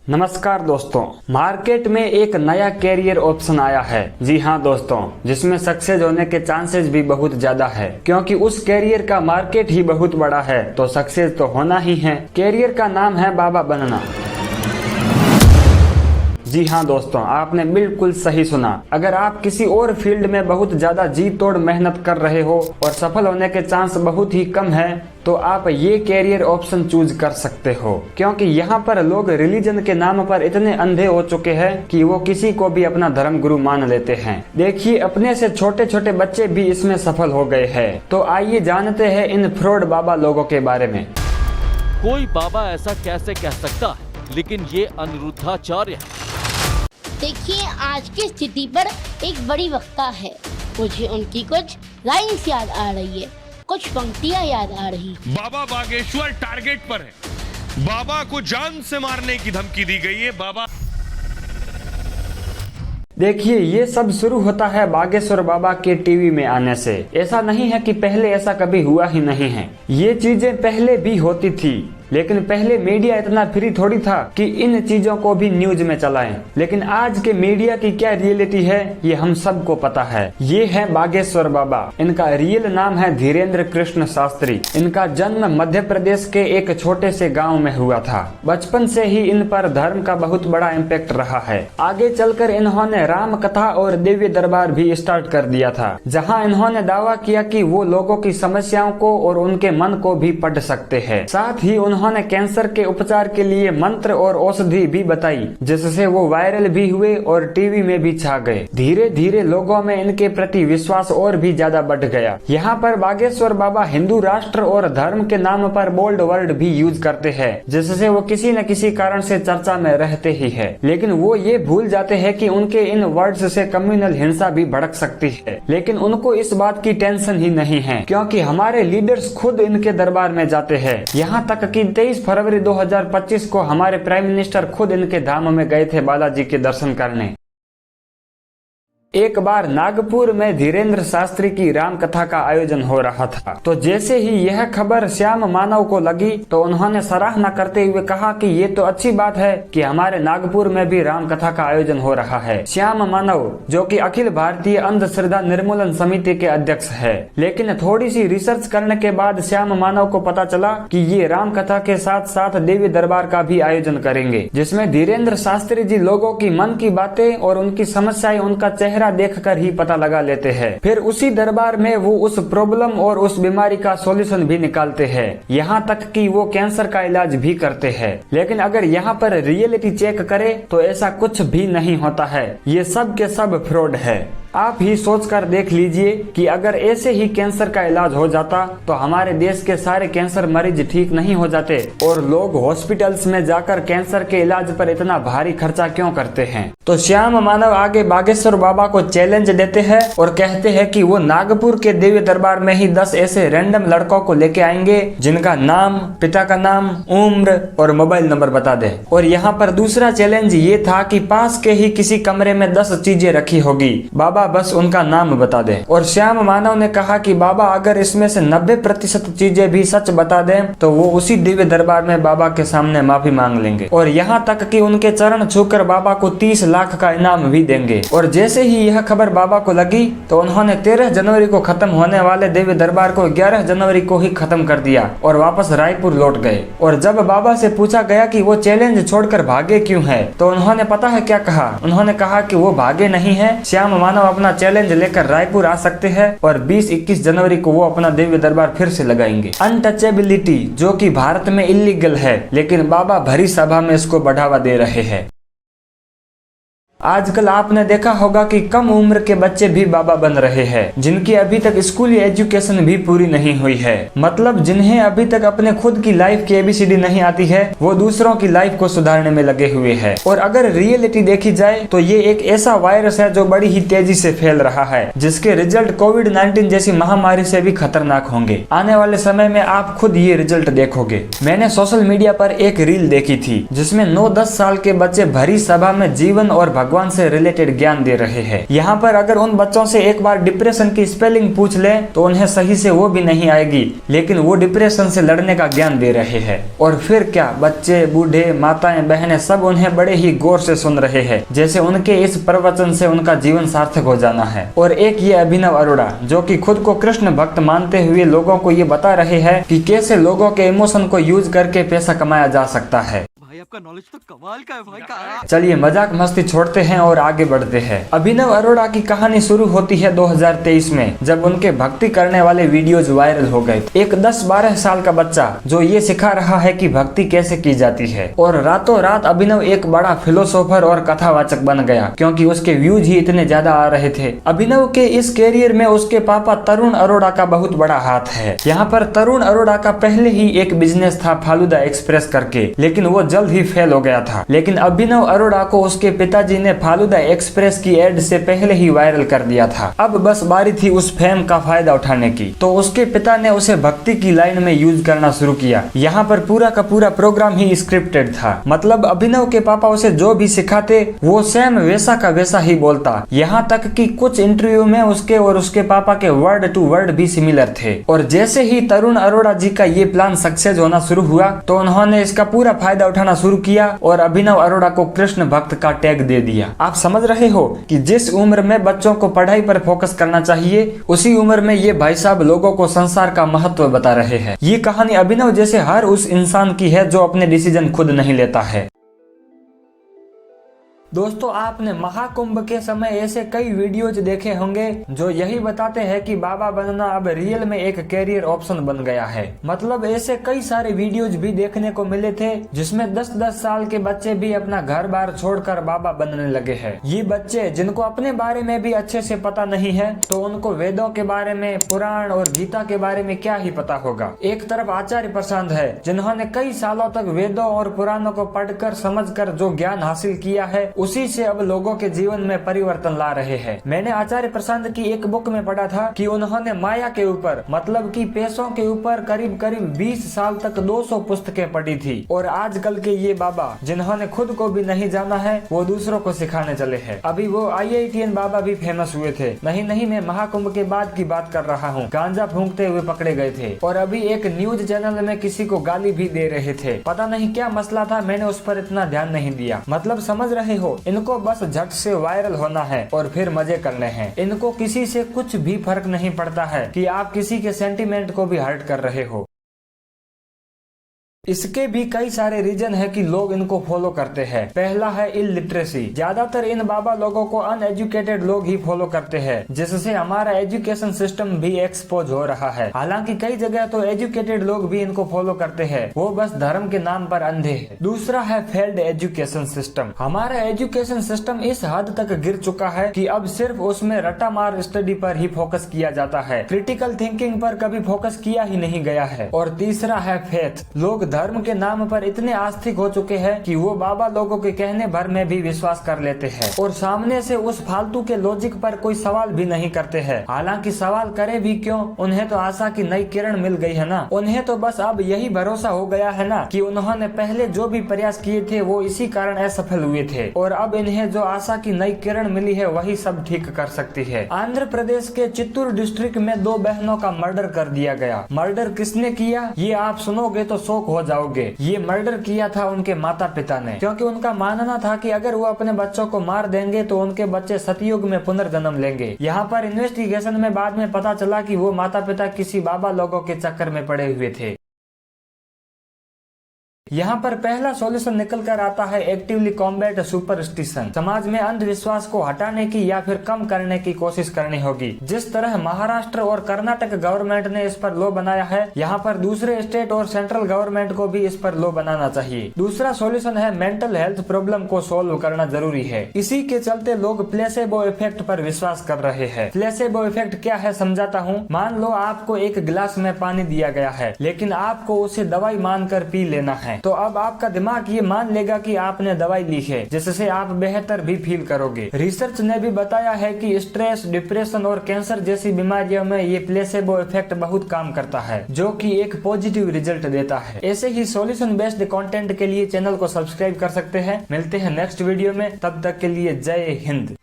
नमस्कार दोस्तों, मार्केट में एक नया कैरियर ऑप्शन आया है। जी हाँ दोस्तों, जिसमें सक्सेस होने के चांसेस भी बहुत ज्यादा है, क्योंकि उस कैरियर का मार्केट ही बहुत बड़ा है, तो सक्सेस तो होना ही है। कैरियर का नाम है बाबा बनना। जी हाँ दोस्तों, आपने बिल्कुल सही सुना। अगर आप किसी और फील्ड में बहुत ज्यादा जी तोड़ मेहनत कर रहे हो और सफल होने के चांस बहुत ही कम है, तो आप ये कैरियर ऑप्शन चूज कर सकते हो, क्योंकि यहाँ पर लोग रिलीजन के नाम पर इतने अंधे हो चुके हैं कि वो किसी को भी अपना धर्म गुरु मान लेते हैं। देखिए, अपने से छोटे छोटे बच्चे भी इसमें सफल हो गए हैं। तो आइए जानते हैं इन फ्रॉड बाबा लोगों के बारे में। कोई बाबा ऐसा कैसे कह सकता है, लेकिन ये अनिरुद्धाचार्य है। देखिए, आज की स्थिति पर एक बड़ी वक्ता है। मुझे उनकी कुछ लाइन्स याद आ रही है, कुछ पंक्तियां याद आ रही। बाबा बागेश्वर टारगेट पर है। बाबा को जान से मारने की धमकी दी गई है। बाबा देखिए, ये सब शुरू होता है बागेश्वर बाबा के टीवी में आने से। ऐसा नहीं है कि पहले ऐसा कभी हुआ ही नहीं है, ये चीजें पहले भी होती थी, लेकिन पहले मीडिया इतना फ्री थोड़ी था कि इन चीजों को भी न्यूज में चलाएं। लेकिन आज के मीडिया की क्या रियलिटी है, ये हम सबको पता है। ये है बागेश्वर बाबा। इनका रियल नाम है धीरेन्द्र कृष्ण शास्त्री। इनका जन्म मध्य प्रदेश के एक छोटे से गांव में हुआ था। बचपन से ही इन पर धर्म का बहुत बड़ा इम्पैक्ट रहा है। आगे चलकर इन्होंने राम कथा और दिव्य दरबार भी स्टार्ट कर दिया था, जहाँ इन्होंने दावा किया कि वो लोगों की समस्याओं को और उनके मन को भी पढ़ सकते हैं। साथ ही उन्होंने कैंसर के उपचार के लिए मंत्र और औषधि भी बताई, जिससे वो वायरल भी हुए और टीवी में भी छा गए। धीरे धीरे लोगों में इनके प्रति विश्वास और भी ज्यादा बढ़ गया। यहाँ पर बागेश्वर बाबा हिंदू राष्ट्र और धर्म के नाम पर बोल्ड वर्ड भी यूज करते हैं, जिससे वो किसी न किसी कारण से चर्चा में रहते ही है। लेकिन वो ये भूल जाते हैं कि उनके इन वर्ड्स से कम्युनल हिंसा भी भड़क सकती है। लेकिन उनको इस बात की टेंशन ही नहीं है, क्योंकि हमारे लीडर्स खुद इनके दरबार में जाते हैं। यहाँ तक कि 23 फरवरी 2025 को हमारे प्राइम मिनिस्टर खुद इनके धाम में गए थे बालाजी के दर्शन करने। एक बार नागपुर में धीरेन्द्र शास्त्री की राम कथा का आयोजन हो रहा था, तो जैसे ही यह खबर श्याम मानव को लगी, तो उन्होंने सराहना करते हुए कहा कि ये तो अच्छी बात है कि हमारे नागपुर में भी राम कथा का आयोजन हो रहा है। श्याम मानव, जो कि अखिल भारतीय अंधश्रद्धा निर्मूलन समिति के अध्यक्ष है, लेकिन थोड़ी सी रिसर्च करने के बाद श्याम मानव को पता चला कि ये राम कथा के साथ साथ देवी दरबार का भी आयोजन करेंगे, जिसमें धीरेन्द्र शास्त्री जी लोगों की मन की बातें और उनकी समस्याएं उनका चेहरा देखकर ही पता लगा लेते हैं। फिर उसी दरबार में वो उस प्रॉब्लम और उस बीमारी का सॉल्यूशन भी निकालते हैं, यहाँ तक कि वो कैंसर का इलाज भी करते हैं। लेकिन अगर यहाँ पर रियलिटी चेक करें तो ऐसा कुछ भी नहीं होता है। ये सब के सब फ्रॉड है। आप ही सोचकर देख लीजिए कि अगर ऐसे ही कैंसर का इलाज हो जाता तो हमारे देश के सारे कैंसर मरीज ठीक नहीं हो जाते, और लोग हॉस्पिटल्स में जाकर कैंसर के इलाज पर इतना भारी खर्चा क्यों करते हैं। तो श्याम मानव आगे बागेश्वर बाबा को चैलेंज देते हैं और कहते हैं कि वो नागपुर के दिव्य दरबार में ही 10 ऐसे रैंडम लड़कों को लेके आएंगे जिनका नाम, पिता का नाम, उम्र और मोबाइल नंबर बता दे। और यहाँ पर दूसरा चैलेंज ये था कि पास के ही किसी कमरे में 10 चीजें रखी होगी, बाबा बस उनका नाम बता दें। और श्याम मानव ने कहा कि बाबा अगर इसमें से 90% चीजें भी सच बता दें तो वो उसी दिव्य दरबार में बाबा के सामने माफी मांग लेंगे, और यहाँ तक कि उनके चरण छूकर बाबा को 30 लाख का इनाम भी देंगे। और जैसे ही यह खबर बाबा को लगी तो उन्होंने 13 जनवरी को खत्म होने वाले दिव्य दरबार को 11 जनवरी को ही खत्म कर दिया और वापस रायपुर लौट गए। और जब बाबा से पूछा गया कि वो चैलेंज छोड़कर भागे क्यों है, तो उन्होंने पता है क्या कहा? उन्होंने कहा कि वो भागे नहीं है, श्याम मानव अपना चैलेंज लेकर रायपुर आ सकते हैं और 20-21 जनवरी को वो अपना दिव्य दरबार फिर से लगाएंगे। अनटचेबिलिटी, जो कि भारत में इलीगल है, लेकिन बाबा भरी सभा में इसको बढ़ावा दे रहे हैं। आजकल आपने देखा होगा कि कम उम्र के बच्चे भी बाबा बन रहे हैं, जिनकी अभी तक स्कूली एजुकेशन भी पूरी नहीं हुई है। मतलब जिन्हें अभी तक अपने खुद की लाइफ की ABCD नहीं आती है, वो दूसरों की लाइफ को सुधारने में लगे हुए हैं। और अगर रियलिटी देखी जाए तो ये एक ऐसा वायरस है जो बड़ी ही तेजी से फैल रहा है, जिसके रिजल्ट कोविड-19 जैसी महामारी से भी खतरनाक होंगे। आने वाले समय में आप खुद ये रिजल्ट देखोगे। मैंने सोशल मीडिया पर एक रील देखी थी जिसमें 9-10 साल के बच्चे भरी सभा में जीवन और भगवान से रिलेटेड ज्ञान दे रहे हैं। यहाँ पर अगर उन बच्चों से एक बार डिप्रेशन की स्पेलिंग पूछ ले तो उन्हें सही से वो भी नहीं आएगी, लेकिन वो डिप्रेशन से लड़ने का ज्ञान दे रहे हैं। और फिर क्या, बच्चे, बूढ़े, माताएं, बहनें सब उन्हें बड़े ही गौर से सुन रहे हैं, जैसे उनके इस प्रवचन से उनका जीवन सार्थक हो जाना है। और एक ये अभिनव अरोड़ा जो कि खुद को कृष्ण भक्त मानते हुए लोगों को ये बता रहे हैं कि कैसे लोगों के इमोशन को यूज करके पैसा कमाया जा सकता है। भाई आपका नॉलेज तो कमाल का है भाई का। चलिए मजाक मस्ती छोड़ते हैं और आगे बढ़ते हैं। अभिनव अरोड़ा की कहानी शुरू होती है 2023 में, जब उनके भक्ति करने वाले वीडियोज वायरल हो गए। एक 10-12 साल का बच्चा जो ये सिखा रहा है कि भक्ति कैसे की जाती है, और रातों रात अभिनव एक बड़ा फिलोसोफर और कथावाचक बन गया क्योंकि उसके व्यूज ही इतने ज्यादा आ रहे थे। अभिनव के इस कैरियर में उसके पापा तरुण अरोड़ा का बहुत बड़ा हाथ है। यहाँ पर तरुण अरोड़ा का पहले ही एक बिजनेस था फालूदा एक्सप्रेस करके, लेकिन वो जल्द ही फेल हो गया था। लेकिन अभिनव अरोड़ा को उसके पिताजी ने फालूदा एक्सप्रेस की एड से पहले ही वायरल कर दिया था। अब बस बारी थी उस फेम का फायदा उठाने की, तो उसके पिता ने उसे भक्ति की लाइन में यूज करना शुरू किया। यहाँ पर पूरा का पूरा प्रोग्राम ही स्क्रिप्टेड था, मतलब अभिनव के पापा उसे जो भी सिखाते वो सेम वैसा का वैसा ही बोलता। यहाँ तक कि कुछ इंटरव्यू में उसके और उसके पापा के वर्ड टू वर्ड भी सिमिलर थे। और जैसे ही तरुण अरोड़ा जी का ये प्लान सक्सेस होना शुरू हुआ तो उन्होंने इसका पूरा फायदा उठाना शुरू किया और अभिनव अरोड़ा को कृष्ण भक्त का टैग दे दिया। आप समझ रहे हो कि जिस उम्र में बच्चों को पढ़ाई पर फोकस करना चाहिए, उसी उम्र में ये भाई साहब लोगों को संसार का महत्व बता रहे हैं। ये कहानी अभिनव जैसे हर उस इंसान की है जो अपने डिसीजन खुद नहीं लेता है। दोस्तों, आपने महाकुंभ के समय ऐसे कई वीडियोज देखे होंगे जो यही बताते हैं कि बाबा बनना अब रियल में एक कैरियर ऑप्शन बन गया है। मतलब ऐसे कई सारे वीडियोज भी देखने को मिले थे जिसमें 10-10 साल के बच्चे भी अपना घर बार छोड़कर बाबा बनने लगे हैं। ये बच्चे जिनको अपने बारे में भी अच्छे से पता नहीं है, तो उनको वेदों के बारे में, पुराण और गीता के बारे में क्या ही पता होगा। एक तरफ आचार्य प्रसाद है जिन्होंने कई सालों तक वेदों और पुराणों को पढ़कर समझकर जो ज्ञान हासिल किया है उसी से अब लोगों के जीवन में परिवर्तन ला रहे हैं। मैंने आचार्य प्रसाद की एक बुक में पढ़ा था कि उन्होंने माया के ऊपर, मतलब कि पैसों के ऊपर करीब 20 साल तक 200 पुस्तकें पढ़ी थी। और आजकल के ये बाबा जिन्होंने खुद को भी नहीं जाना है वो दूसरों को सिखाने चले हैं। अभी वो IITN बाबा भी फेमस हुए थे। नहीं, मैं महाकुंभ के बाद की बात कर रहा हूँ। गांजा फूंकते हुए पकड़े गए थे और अभी एक न्यूज चैनल में किसी को गाली भी दे रहे थे। पता नहीं क्या मसला था, मैंने उस पर इतना ध्यान नहीं दिया। मतलब समझ रहे हो, इनको बस झट से वायरल होना है और फिर मजे करने हैं। इनको किसी से कुछ भी फर्क नहीं पड़ता है कि आप किसी के सेंटीमेंट को भी हर्ट कर रहे हो। इसके भी कई सारे रीजन है कि लोग इनको फॉलो करते हैं। पहला है इलिटरेसी। ज्यादातर इन बाबा लोगों को अनएजुकेटेड लोग ही फॉलो करते हैं, जिससे हमारा एजुकेशन सिस्टम भी एक्सपोज हो रहा है। हालांकि कई जगह तो एजुकेटेड लोग भी इनको फॉलो करते हैं, वो बस धर्म के नाम पर अंधे हैं। दूसरा है फेल्ड एजुकेशन सिस्टम। हमारा एजुकेशन सिस्टम इस हद तक गिर चुका है कि अब सिर्फ उसमें रट्टा मार स्टडी पर ही फोकस किया जाता है, क्रिटिकल थिंकिंग पर कभी फोकस किया ही नहीं गया है। और तीसरा है फेथ। लोग धर्म के नाम पर इतने आस्तिक हो चुके हैं कि वो बाबा लोगों के कहने भर में भी विश्वास कर लेते हैं और सामने से उस फालतू के लॉजिक पर कोई सवाल भी नहीं करते हैं। हालांकि सवाल करे भी क्यों, उन्हें तो आशा की नई किरण मिल गई है ना। उन्हें तो बस अब यही भरोसा हो गया है ना कि उन्होंने पहले जो भी प्रयास किए थे वो इसी कारण असफल हुए थे, और अब इन्हें जो आशा की नई किरण मिली है वही सब ठीक कर सकती है। आंध्र प्रदेश के चित्तूर डिस्ट्रिक्ट में 2 बहनों का मर्डर कर दिया गया। मर्डर किसने किया ये आप सुनोगे तो शॉक हो जाओगे। ये मर्डर किया था उनके माता पिता ने, क्योंकि उनका मानना था कि अगर वो अपने बच्चों को मार देंगे तो उनके बच्चे सतयुग में पुनर्जन्म लेंगे। यहाँ पर इन्वेस्टिगेशन में बाद में पता चला कि वो माता पिता किसी बाबा लोगों के चक्कर में पड़े हुए थे। यहाँ पर पहला सॉल्यूशन निकल कर आता है एक्टिवली कॉम्बैट सुपरस्टिशन। समाज में अंधविश्वास को हटाने की या फिर कम करने की कोशिश करनी होगी। जिस तरह महाराष्ट्र और कर्नाटक गवर्नमेंट ने इस पर लॉ बनाया है, यहाँ पर दूसरे स्टेट और सेंट्रल गवर्नमेंट को भी इस पर लॉ बनाना चाहिए। दूसरा सॉल्यूशन है मेंटल हेल्थ प्रॉब्लम को सोल्व करना जरूरी है। इसी के चलते लोग प्लेसेबो इफेक्ट पर विश्वास कर रहे हैं। प्लेसेबो इफेक्ट क्या है समझाता हूँ। मान लो आपको एक गिलास में पानी दिया गया है, लेकिन आपको उसे दवाई मानकर पी लेना है। हैं तो अब आपका दिमाग ये मान लेगा कि आपने दवाई ली है, जिससे आप बेहतर भी फील करोगे। रिसर्च ने भी बताया है कि स्ट्रेस, डिप्रेशन और कैंसर जैसी बीमारियों में ये प्लेसेबो इफेक्ट बहुत काम करता है, जो कि एक पॉजिटिव रिजल्ट देता है। ऐसे ही सॉल्यूशन बेस्ड कंटेंट के लिए चैनल को सब्सक्राइब कर सकते हैं। मिलते हैं नेक्स्ट वीडियो में, तब तक के लिए जय हिंद।